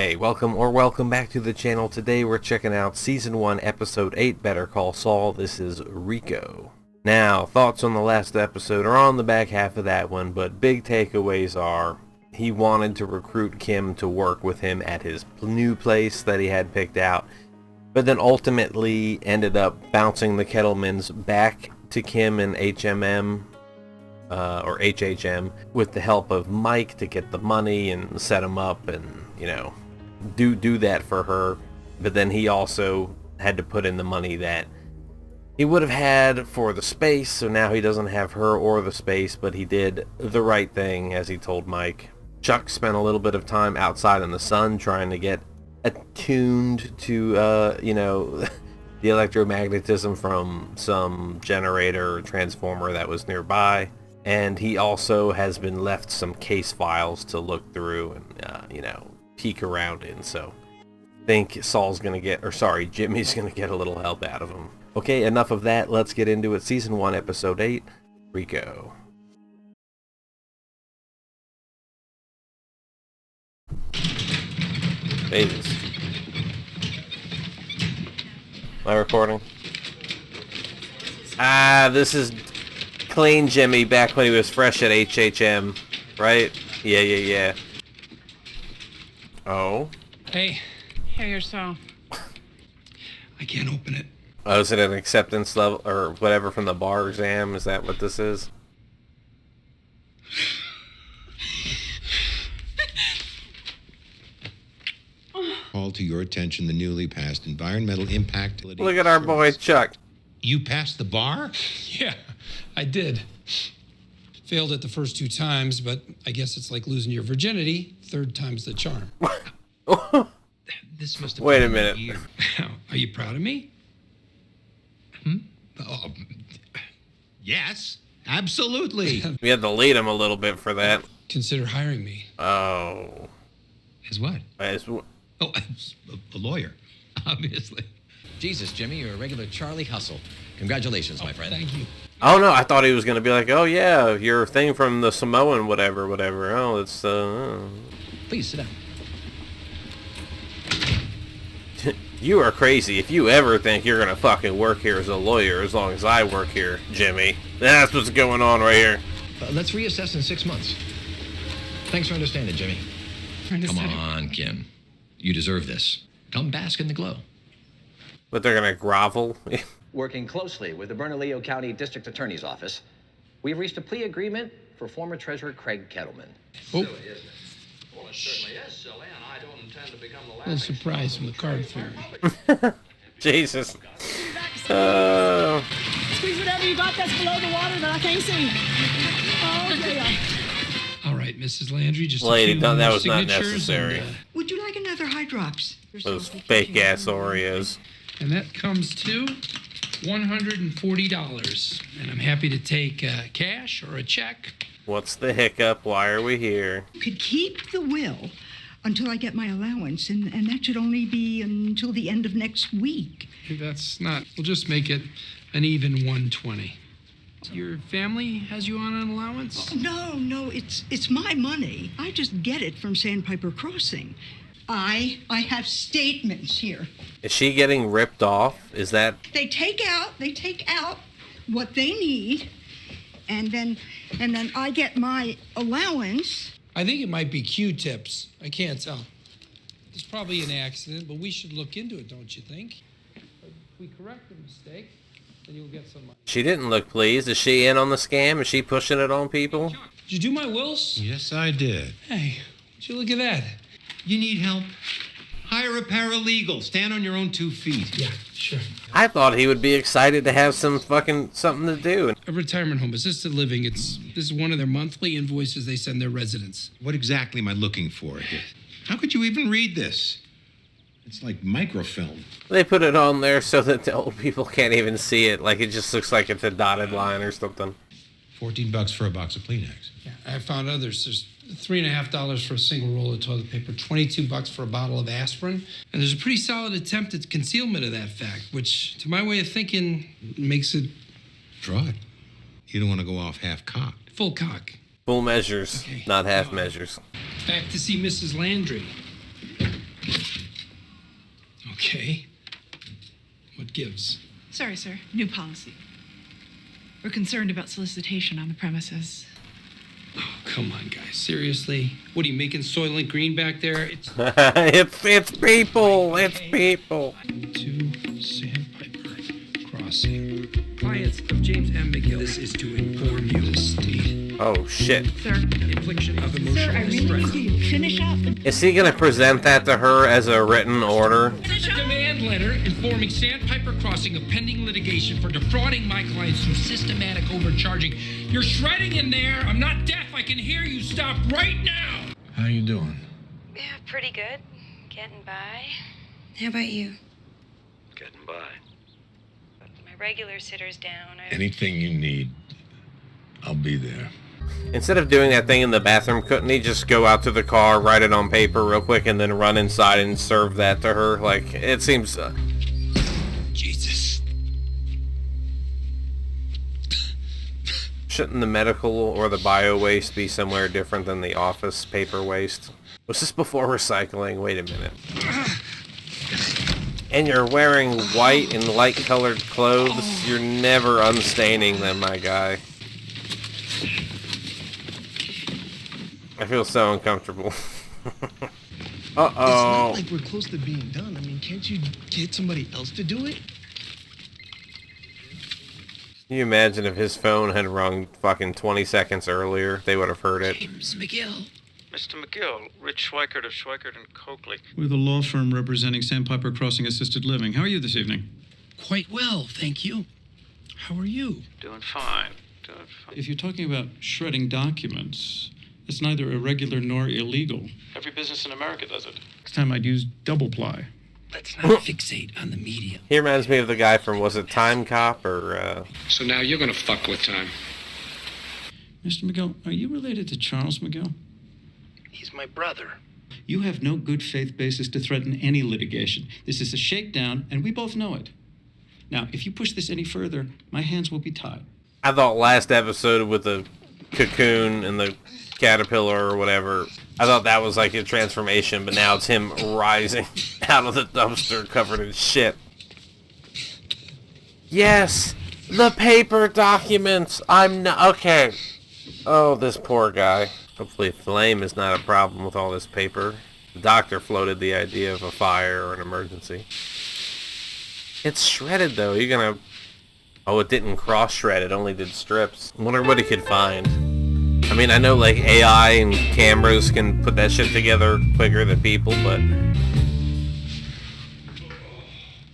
Hey, welcome back to the channel. Today we're checking out Season 1, Episode 8, Better Call Saul. This is RICO. Now, thoughts on the last episode are on the back half of that one, but big takeaways are he wanted to recruit Kim to work with him at his new place that he had picked out, but then ultimately ended up bouncing the Kettlemans back to Kim and HMM, or HHM, with the help of Mike to get the money and set him up and, you know, do that for her. But then he also had to put in the money that he would have had for the space, so now he doesn't have her or the space, but he did the right thing, as he told Mike. Chuck spent a little bit of time outside in the sun trying to get attuned to, you know, the electromagnetism from some generator or transformer that was nearby. And he also has been left some case files to look through and, you know, peek around in. So I think Saul's going to get, or sorry, Jimmy's going to get a little help out of him. Okay, enough of that. Let's get into it. Season 1, Episode 8, RICO. Jesus. Am I recording? This is Clean Jimmy back when he was fresh at HHM, right? Yeah. Oh? Hey. Hey, yourself. I can't open it. Oh, is it an acceptance level or whatever from the bar exam? Is that what this is? Call to your attention the newly passed environmental impact. Look at our boy Chuck. You passed the bar? Yeah, I did. Failed it the first 2 times, but I guess it's like losing your virginity. 3rd time's the charm. This must have Wait been a minute. year. Are you proud of me? Oh, yes, absolutely. We had to lead him a little bit for that. Consider hiring me. Oh. As what? As Oh, as a lawyer, obviously. Jesus, Jimmy, you're a regular Charlie Hustle. Congratulations, my friend. Thank you. Oh no, I thought he was going to be like, oh yeah, your thing from the Samoan whatever. Oh, it's, Please sit down. You are crazy if you ever think you're going to fucking work here as a lawyer as long as I work here, Jimmy. That's what's going on right here. Let's reassess in 6 months. Thanks for understanding, Jimmy. Come on, Kim. You deserve this. Come bask in the glow. But they're going to grovel? Working closely with the Bernalillo County District Attorney's Office, we've reached a plea agreement for former Treasurer Craig Kettleman. Oh, Well, it certainly is silly, and I don't intend to become the a little last. surprise from the card fairy. Jesus. Squeeze whatever you got that's below the water that I can't see. Oh, yeah. All right, Mrs. Landry, just Lady, a few that more was not signatures necessary. Would you like another high drops? Those fake-ass Oreos. And that comes to $140. And I'm happy to take cash or a check. What's the hiccup? Why are we here? Could keep the will until I get my allowance, and that should only be until the end of next week. That's not, we'll just make it an even 120. Your family has you on an allowance? No, it's my money. I just get it from Sandpiper Crossing. I have statements here. Is she getting ripped off? Is that... They take out what they need, and then I get my allowance. I think it might be Q-tips. I can't tell. It's probably an accident, but we should look into it, don't you think? If we correct the mistake, then you'll get some money. She didn't look pleased. Is she in on the scam? Is she pushing it on people? Did you do my wills? Yes, I did. Hey, would you look at that? You need help? Hire a paralegal. Stand on your own 2 feet. Yeah, sure. I thought he would be excited to have some fucking something to do. A retirement home, assisted living, this is one of their monthly invoices they send their residents. What exactly am I looking for here? How could you even read this? It's like microfilm. They put it on there so that the old people can't even see it. Like, it just looks like it's a dotted line or something. $14 for a box of Kleenex. Yeah, I found others. There's $3.50 for a single roll of toilet paper, $22 for a bottle of aspirin, and there's a pretty solid attempt at concealment of that fact, which, to my way of thinking, makes it Fraud. You don't want to go off half-cocked. full cock. Full measures, Okay. not half measures. Back to see Mrs. Landry. Okay. What gives? Sorry, sir. New policy. We're concerned about solicitation on the premises. Oh, come on, guys. Seriously? What are you making Soylent Green back there? It's it's people. It's people. to Sandpiper Crossing. Clients of James M. McGill. This is to inform you the state. Oh shit. Sir. Infliction of emotional Sir, I really distress. need you to finish up. Is he gonna present that to her as a written order? Demand letter informing Sandpiper Crossing of pending litigation for defrauding my clients through systematic overcharging. You're shredding in there. I'm not deaf. I can hear you. Stop right now. How you doing? Yeah, pretty good. Getting by. How about you? Getting by. My regular sitter's down. Anything you need, I'll be there. Instead of doing that thing in the bathroom, couldn't he just go out to the car, write it on paper real quick, and then run inside and serve that to her? Like, it seems... Jesus. Shouldn't the medical or the bio waste be somewhere different than the office paper waste? Was this before recycling? Wait a minute. And you're wearing white and light-colored clothes. You're never unstaining them, my guy. I feel so uncomfortable. Uh-oh. It's not like we're close to being done. I mean, can't you get somebody else to do it? Can you imagine if his phone had rung fucking 20 seconds earlier? They would have heard it. James McGill. Mr. McGill, Rich Schweikert of Schweikert and Coakley. We're the law firm representing Sandpiper Crossing Assisted Living. How are you this evening? Quite well, thank you. How are you? Doing fine. Doing fine. If you're talking about shredding documents, it's neither irregular nor illegal. Every business in America does it. Next time I'd use double ply. Let's not fixate on the media. He reminds me of the guy from, was it Time Cop or, So now you're gonna fuck with time. Mr. McGill, are you related to Charles McGill? He's my brother. You have no good faith basis to threaten any litigation. This is a shakedown, and we both know it. Now, if you push this any further, my hands will be tied. I thought last episode with the cocoon and the caterpillar or whatever, I thought that was like a transformation, but now it's him rising out of the dumpster covered in shit. Yes! The paper documents! I'm not... Okay. Oh, this poor guy. Hopefully flame is not a problem with all this paper. The doctor floated the idea of a fire or an emergency. It's shredded though. You're gonna... Oh, it didn't cross-shred. It only did strips. I wonder what he could find. I mean, I know like AI and cameras can put that shit together quicker than people, but...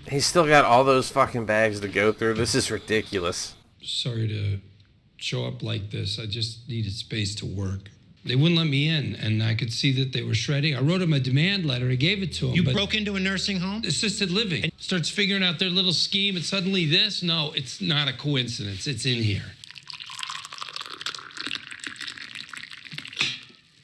He's still got all those fucking bags to go through. This is ridiculous. Sorry to show up like this. I just needed space to work. They wouldn't let me in, and I could see that they were shredding. I wrote them a demand letter. I gave it to them. You broke into a nursing home? Assisted living. Starts figuring out their little scheme, and suddenly this? No, it's not a coincidence. It's in here.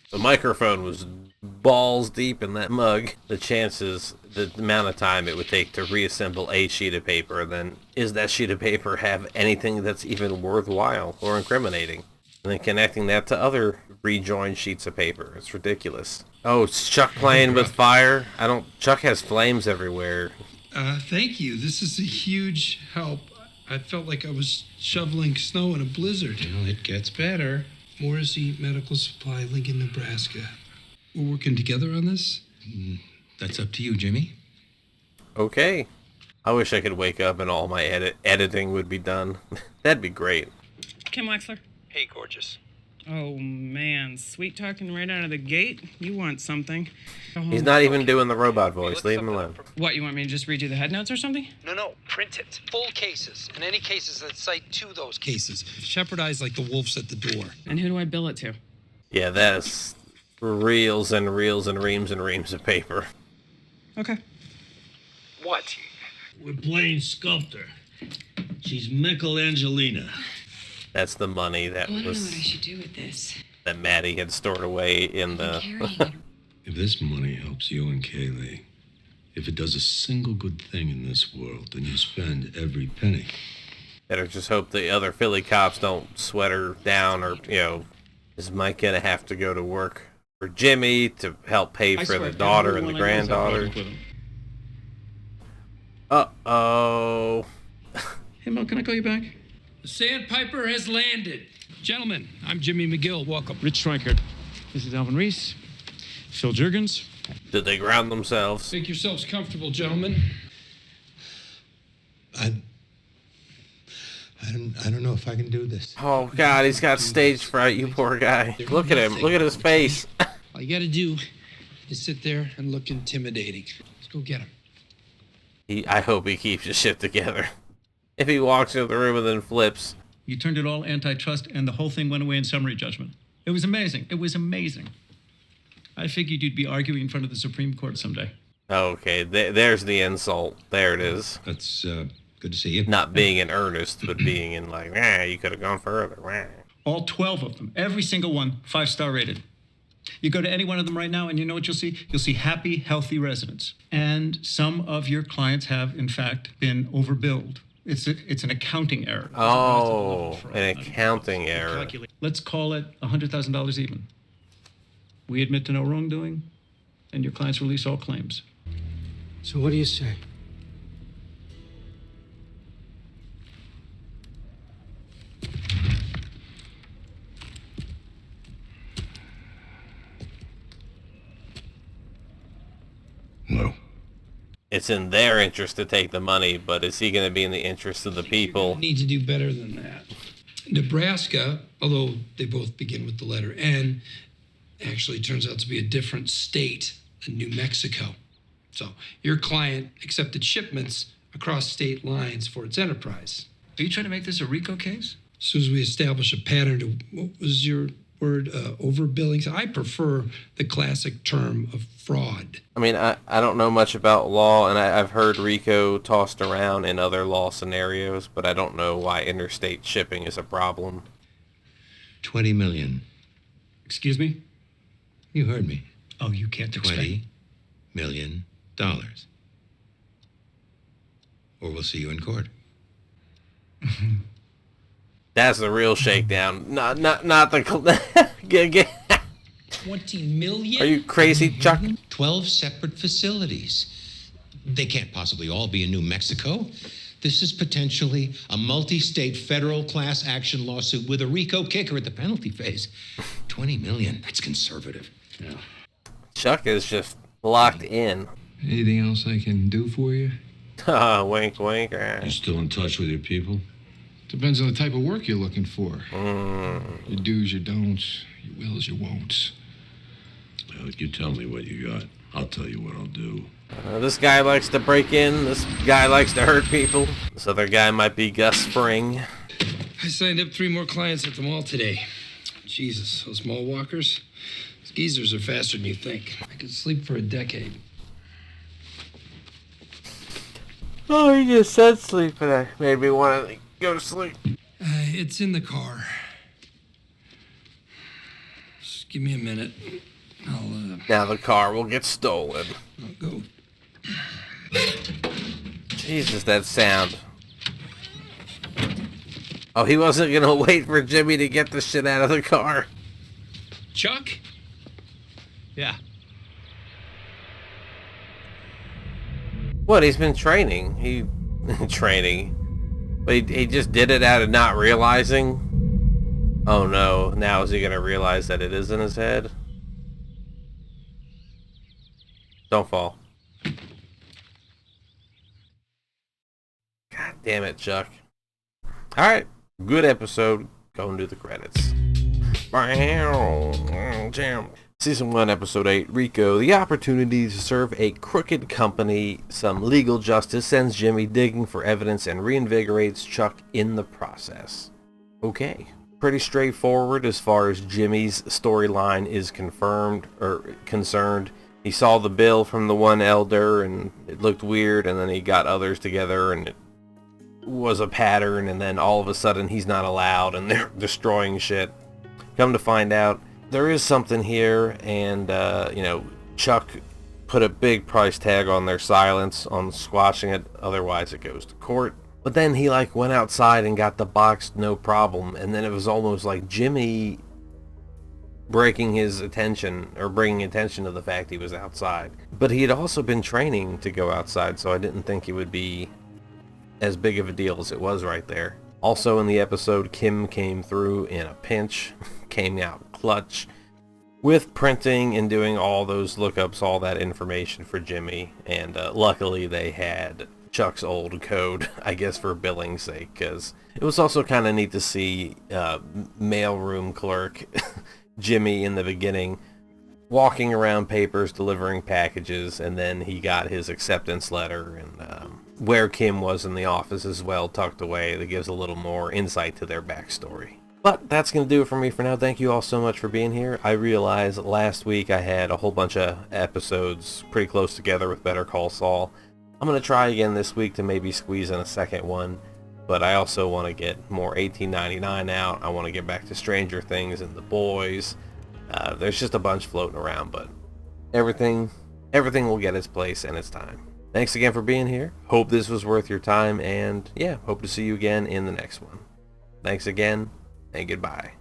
The microphone was balls deep in that mug. The chances, the amount of time it would take to reassemble a sheet of paper, then is that sheet of paper have anything that's even worthwhile or incriminating? And then connecting that to other rejoined sheets of paper. It's ridiculous. Oh, it's Chuck playing with fire? Chuck has flames everywhere. Thank you. This is a huge help. I felt like I was shoveling snow in a blizzard. Well, it gets better. Morrissey Medical Supply, Lincoln, Nebraska. We're working together on this? That's up to you, Jimmy. Okay. I wish I could wake up and all my editing would be done. That'd be great. Kim Wexler. Hey, gorgeous. Oh, man. Sweet talking right out of the gate. You want something. He's not even doing the robot voice. Leave him alone. What, you want me to just read you the head notes or something? No, print it. Full cases, and any cases that cite to those cases. Shepherdized like the wolves at the door. And who do I bill it to? Yeah, that's reels and reels and reams of paper. Okay. What? We're playing sculptor. She's Michelangelina. That's the money that I don't know what I was should do with this. that Maddie had stored away in the... If this money helps you and Kaylee, if it does a single good thing in this world, then you spend every penny. Better just hope the other Philly cops don't sweat her down, or, is Mike gonna have to go to work for Jimmy to help pay for the daughter and the granddaughter? Uh-oh. Hey, Mel, can I call you back? The Sandpiper has landed. Gentlemen, I'm Jimmy McGill. Welcome. Rich Stryker. This is Alvin Reese. Phil Jurgens. Did they ground themselves? Make yourselves comfortable, gentlemen. I don't know if I can do this. Oh, God, he's got stage fright, you poor guy. Look at him. Look at his face. All you gotta do is sit there and look intimidating. Let's go get him. I hope he keeps his shit together. If he walks into the room and then flips. You turned it all antitrust, and the whole thing went away in summary judgment. It was amazing. It was amazing. I figured you'd be arguing in front of the Supreme Court someday. Okay, there's the insult. There it is. That's good to see you. Not being in earnest, but being in like, you could have gone further. All 12 of them, every single one, 5-star rated. You go to any one of them right now, and you know what you'll see? You'll see happy, healthy residents. And some of your clients have, in fact, been overbilled. It's an accounting error. Oh, an accounting error. Let's call it $100,000 even. We admit to no wrongdoing, and your clients release all claims. So what do you say? No. It's in their interest to take the money, but is he going to be in the interest of the people? Need to do better than that. Nebraska, although they both begin with the letter N, actually turns out to be a different state than New Mexico. So your client accepted shipments across state lines for its enterprise. Are you trying to make this a RICO case? As soon as we establish a pattern of, what was your word, overbilling? So I prefer the classic term of fraud. I mean, I don't know much about law, and I've heard RICO tossed around in other law scenarios, but I don't know why interstate shipping is a problem. 20 million. Excuse me? You heard me. Oh, you can't expect... $20 million. Or we'll see you in court. That's the real shakedown. Not the... 20 million? Are you crazy, Chuck? 12 separate facilities. They can't possibly all be in New Mexico. This is potentially a multi-state federal class action lawsuit with a RICO kicker at the penalty phase. 20 million. That's conservative. Yeah. Chuck is just locked in. Anything else I can do for you? Wink, wink. You still in touch with your people? Depends on the type of work you're looking for. Your do's, your don'ts, your wills, your won'ts. Well, you tell me what you got. I'll tell you what I'll do. This guy likes to break in. This guy likes to hurt people. This other guy might be Gus Spring. I signed up 3 more clients at the mall today. Jesus, those mall walkers. Those geezers are faster than you think. I could sleep for a decade. Oh, he just said sleep, and that made me want to go to sleep. It's in the car. Just give me a minute. Now the car will get stolen. I'll go. Jesus, that sound. Oh, he wasn't going to wait for Jimmy to get the shit out of the car. Chuck? Yeah. What? He's been training. Training. But he just did it out of not realizing. Oh no, now is he going to realize that it is in his head? Don't fall. God damn it, Chuck. Alright, good episode. Going to the credits. Season 1, Episode 8, RICO. The opportunity to serve a crooked company some legal justice sends Jimmy digging for evidence and reinvigorates Chuck in the process. Okay. Pretty straightforward as far as Jimmy's storyline is concerned. He saw the bill from the one elder and it looked weird, and then he got others together and it was a pattern, and then all of a sudden he's not allowed and they're destroying shit. Come to find out, there is something here, and Chuck put a big price tag on their silence, on squashing it, otherwise it goes to court. But then he went outside and got the box no problem, and then it was almost like Jimmy breaking his attention, or bringing attention to the fact he was outside. But he had also been training to go outside, so I didn't think it would be as big of a deal as it was right there. Also in the episode, Kim came through in a pinch, came out clutch, with printing and doing all those lookups, all that information for Jimmy, and luckily they had Chuck's old code, I guess for billing's sake, because it was also kind of neat to see mailroom clerk Jimmy in the beginning walking around papers, delivering packages, and then he got his acceptance letter, and where Kim was in the office as well, tucked away. That gives a little more insight to their backstory. But that's going to do it for me for now. Thank you all so much for being here. I realized last week I had a whole bunch of episodes pretty close together with Better Call Saul. I'm going to try again this week to maybe squeeze in a second one, but I also want to get more 1899 out. I want to get back to Stranger Things and The Boys. There's just a bunch floating around, but everything will get its place and its time. Thanks again for being here. Hope this was worth your time, and yeah, hope to see you again in the next one. Thanks again, and goodbye.